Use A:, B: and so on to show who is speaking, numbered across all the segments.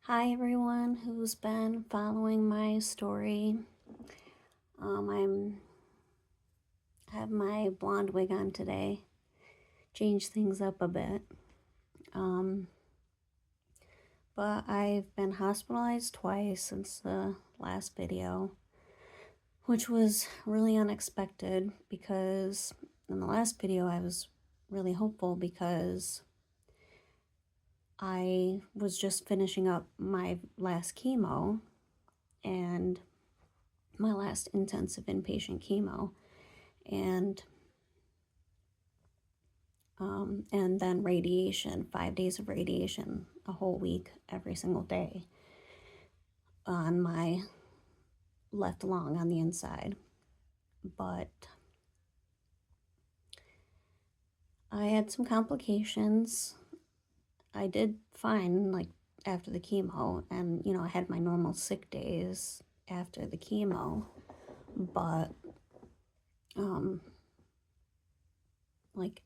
A: Hi everyone who's been following my story. I have my blonde wig on today. Change things up a bit. Um, but I've been hospitalized twice since the last video, which was really unexpected because in the last video I was really hopeful because I was just finishing up my last chemo and my last intensive inpatient chemo. And then radiation, 5 days of radiation, a whole week, every single day on my left lung on the inside. But I had some complications. I did fine, like, after the chemo, and, I had my normal sick days after the chemo, but, like,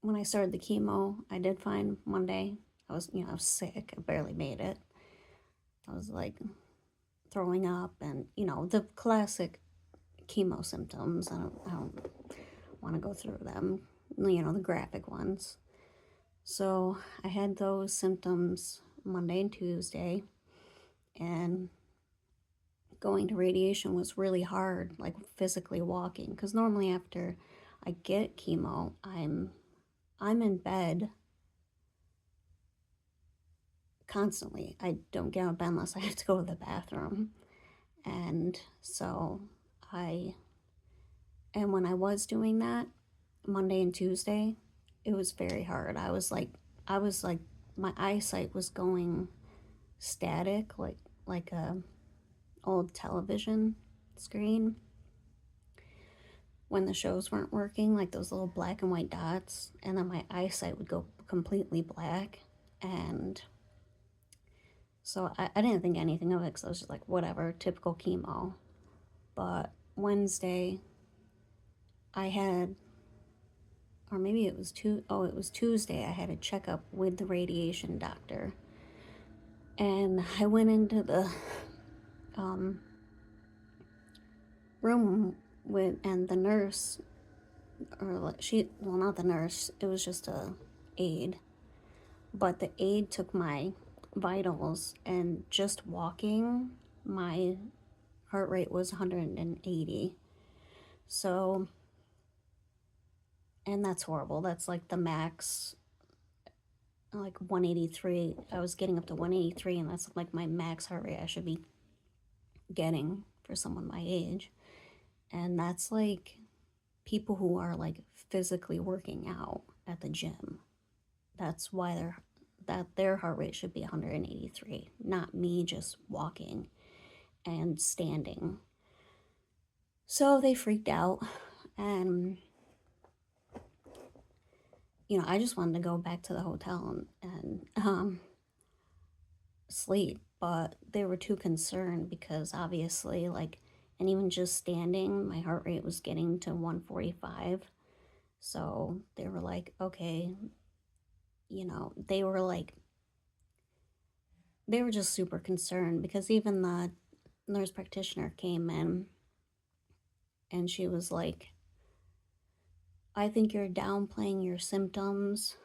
A: when I started the chemo, I did fine Monday. I was sick. I barely made it. I was, like, throwing up and, the classic chemo symptoms. I don't want to go through them, the graphic ones. So I had those symptoms Monday and Tuesday, and going to radiation was really hard, like physically walking, because normally after I get chemo, I'm in bed constantly. I don't get out of bed unless I have to go to the bathroom. And so when I was doing that, Monday and Tuesday, it was very hard. I was like, my eyesight was going static, like a old television screen when the shows weren't working, like those little black and white dots, and then my eyesight would go completely black. And so I didn't think anything of it because I was just like, whatever, typical chemo. But Wednesday, I had, or maybe it was it was Tuesday, I had a checkup with the radiation doctor. And I went into the room and the nurse, or well, not the nurse, it was just a aide, but the aide took my vitals, and just walking, my heart rate was 180. So, and that's horrible. That's like the max, like 183. I was getting up to 183, and that's like my max heart rate I should be getting for someone my age. And that's like people who are like physically working out at the gym. That's why their heart rate should be 183, not me just walking and standing. So they freaked out, and I just wanted to go back to the hotel and sleep, but they were too concerned because obviously, like, and even just standing, my heart rate was getting to 145. So they were like, okay, they were like, they were just super concerned because even the nurse practitioner came in and she was like, I think you're downplaying your symptoms.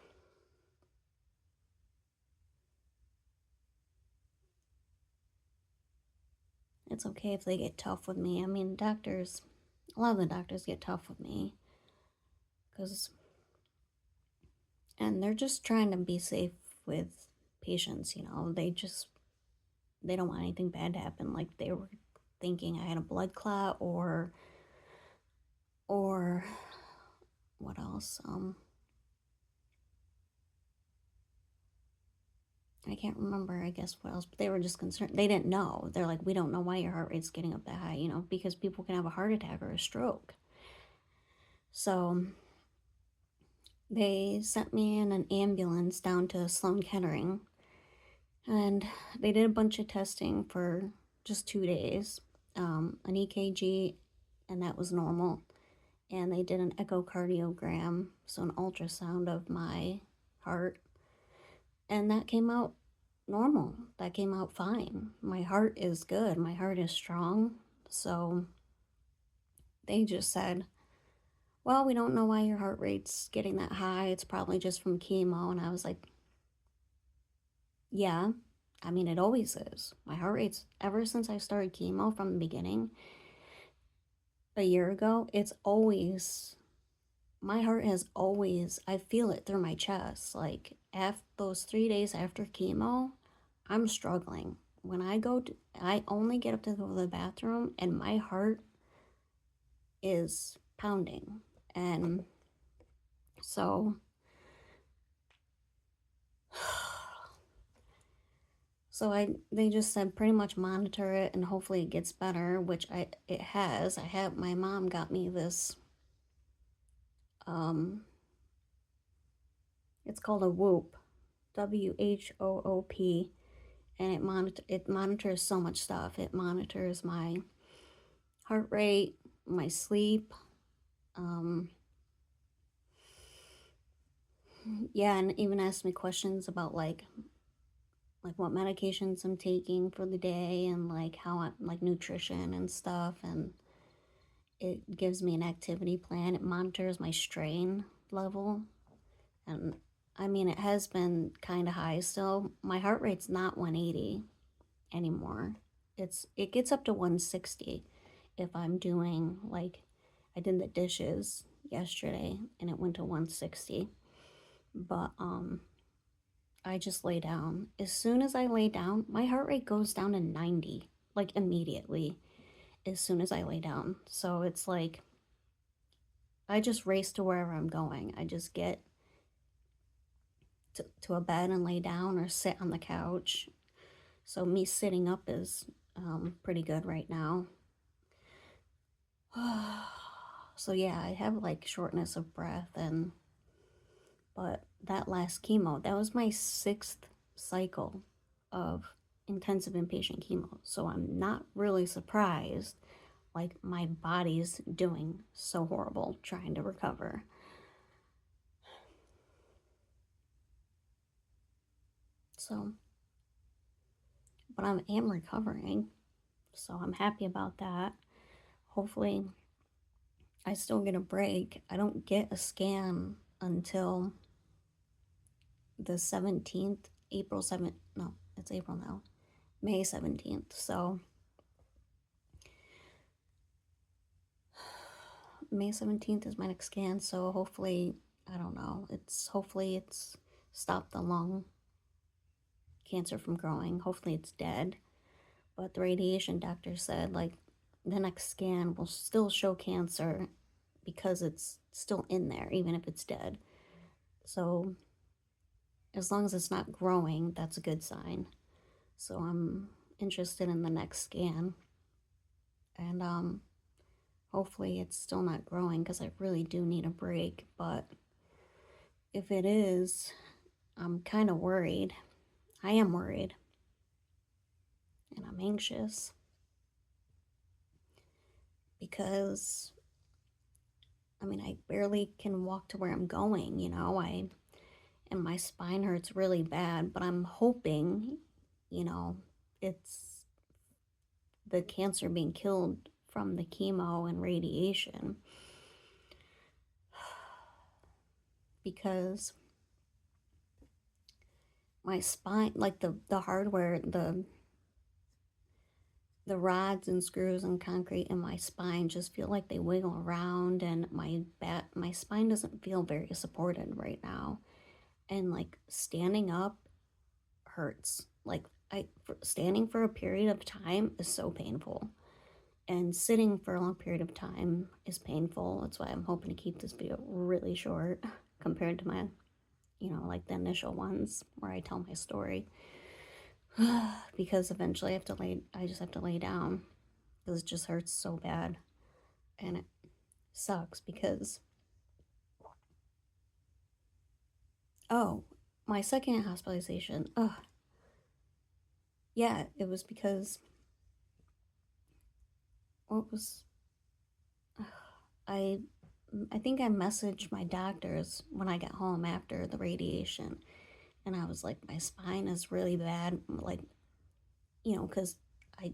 A: It's okay if they get tough with me. I mean, a lot of the doctors get tough with me and they're just trying to be safe with patients, they don't want anything bad to happen. Like, they were thinking I had a blood clot or what else? I can't remember, I guess, what else, but they were just concerned. They didn't know. They're like, we don't know why your heart rate's getting up that high, because people can have a heart attack or a stroke. So they sent me in an ambulance down to Sloan Kettering, and they did a bunch of testing for just 2 days, an EKG, and that was normal. And they did an echocardiogram, so an ultrasound of my heart, and that came out normal. That came out fine. My heart is good. My heart is strong. So they just said, well, we don't know why your heart rate's getting that high. It's probably just from chemo. And I was like, yeah, I mean, it always is. My heart rate's, ever since I started chemo from the beginning, a year ago, it's always, my heart has always, I feel it through my chest. Like, after those 3 days after chemo, I'm struggling. When I go to, I only get up to go to the bathroom and my heart is pounding. And so, they just said pretty much monitor it and hopefully it gets better, which it has. My mom got me this, um, it's called a Whoop, WHOOP, and it monitors so much stuff. It monitors my heart rate, my sleep, um, yeah, and even asked me questions about like what medications I'm taking for the day and like how I like nutrition and stuff, and it gives me an activity plan. It monitors my strain level, and I mean it has been kind of high still. My heart rate's not 180 anymore. It gets up to 160 if I'm doing like I did the dishes yesterday and it went to 160. But I just lay down. As soon as I lay down, my heart rate goes down to 90, like immediately, as soon as I lay down. So it's like I just race to wherever I'm going. I just get to a bed and lay down or sit on the couch. So me sitting up is pretty good right now. So yeah, I have like shortness of breath, and but that last chemo, that was my 6th cycle of intensive inpatient chemo. So I'm not really surprised like my body's doing so horrible trying to recover. So, but I am recovering. So I'm happy about that. Hopefully I still get a break. I don't get a scan until the 17th, April 7th. No, it's April now. May 17th. So May 17th is my next scan. So hopefully, I don't know. Hopefully it's stopped the lung cancer from growing. Hopefully it's dead. But the radiation doctor said like the next scan will still show cancer because it's still in there, even if it's dead. So as long as it's not growing, that's a good sign. So I'm interested in the next scan. And hopefully it's still not growing because I really do need a break. But if it is, I'm kind of worried. I am worried. And I'm anxious because I mean, I barely can walk to where I'm going, and my spine hurts really bad, but I'm hoping, you know, it's the cancer being killed from the chemo and radiation because my spine, like the hardware, the rods and screws and concrete in my spine just feel like they wiggle around, and my spine doesn't feel very supported right now, and like standing up hurts. Like standing for a period of time is so painful, and sitting for a long period of time is painful. That's why I'm hoping to keep this video really short compared to my, like the initial ones where I tell my story. Because eventually I just have to lay down because it just hurts so bad, and it sucks because oh, my second hospitalization. Oh, yeah, it was because what was I I think I messaged my doctors when I got home after the radiation, And I was like, my spine is really bad. Like, because I,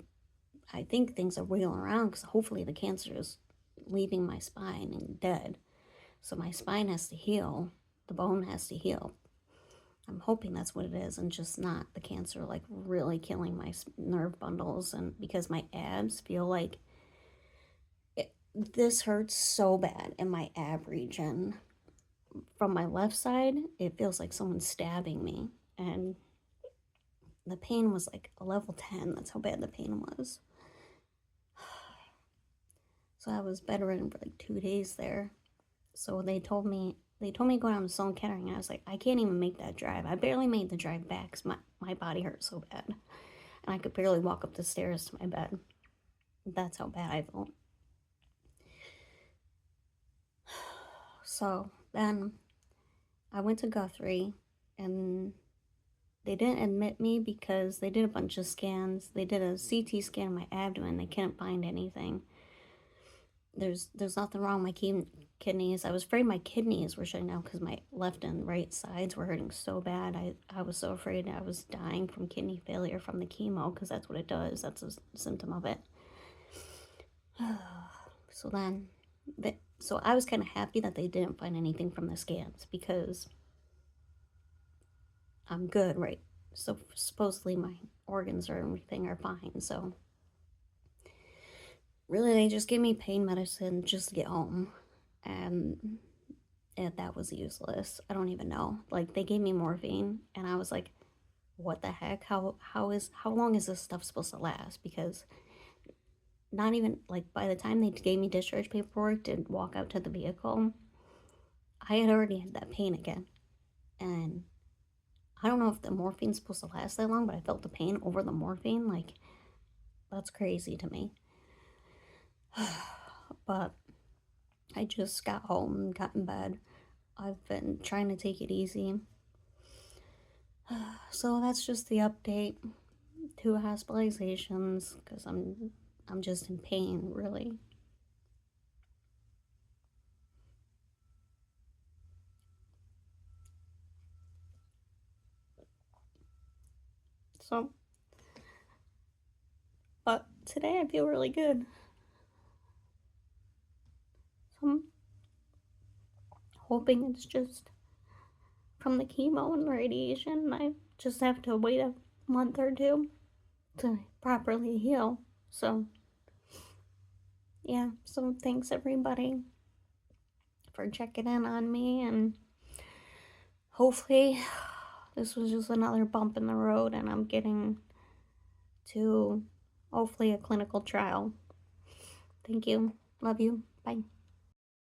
A: I think things are wheeling around because hopefully the cancer is leaving my spine and dead. So my spine has to heal. The bone has to heal. I'm hoping that's what it is and just not the cancer like really killing my nerve bundles. And because my abs feel like this hurts so bad in my ab region. From my left side, it feels like someone's stabbing me. And the pain was like a level 10. That's how bad the pain was. So I was bedridden for like 2 days there. So they told me to go down to Sloan Kettering, and I was like, I can't even make that drive. I barely made the drive back because my body hurt so bad. And I could barely walk up the stairs to my bed. That's how bad I felt. So then I went to Guthrie, and they didn't admit me because they did a bunch of scans. They did a CT scan of my abdomen. They couldn't find anything. There's nothing wrong with my kidneys. I was afraid my kidneys were shutting down because my left and right sides were hurting so bad. I was so afraid I was dying from kidney failure from the chemo because that's what it does. That's a symptom of it. So then, so I was kind of happy that they didn't find anything from the scans because I'm good, right? So supposedly my organs or everything are fine. So really, they just gave me pain medicine just to get home, and that was useless. I don't even know. Like they gave me morphine, and I was like, "What the heck? How long is this stuff supposed to last?" Because not even like by the time they gave me discharge paperwork to walk out to the vehicle, I had already had that pain again, and I don't know if the morphine's supposed to last that long, but I felt the pain over the morphine. Like that's crazy to me. But I just got home and got in bed. I've been trying to take it easy. So that's just the update. 2 hospitalizations because I'm just in pain, really. So, but today I feel really good. So I'm hoping it's just from the chemo and radiation. I just have to wait a month or two to properly heal. So, yeah. So thanks everybody for checking in on me, and hopefully this was just another bump in the road and I'm getting to hopefully a clinical trial. Thank you. Love you. Bye.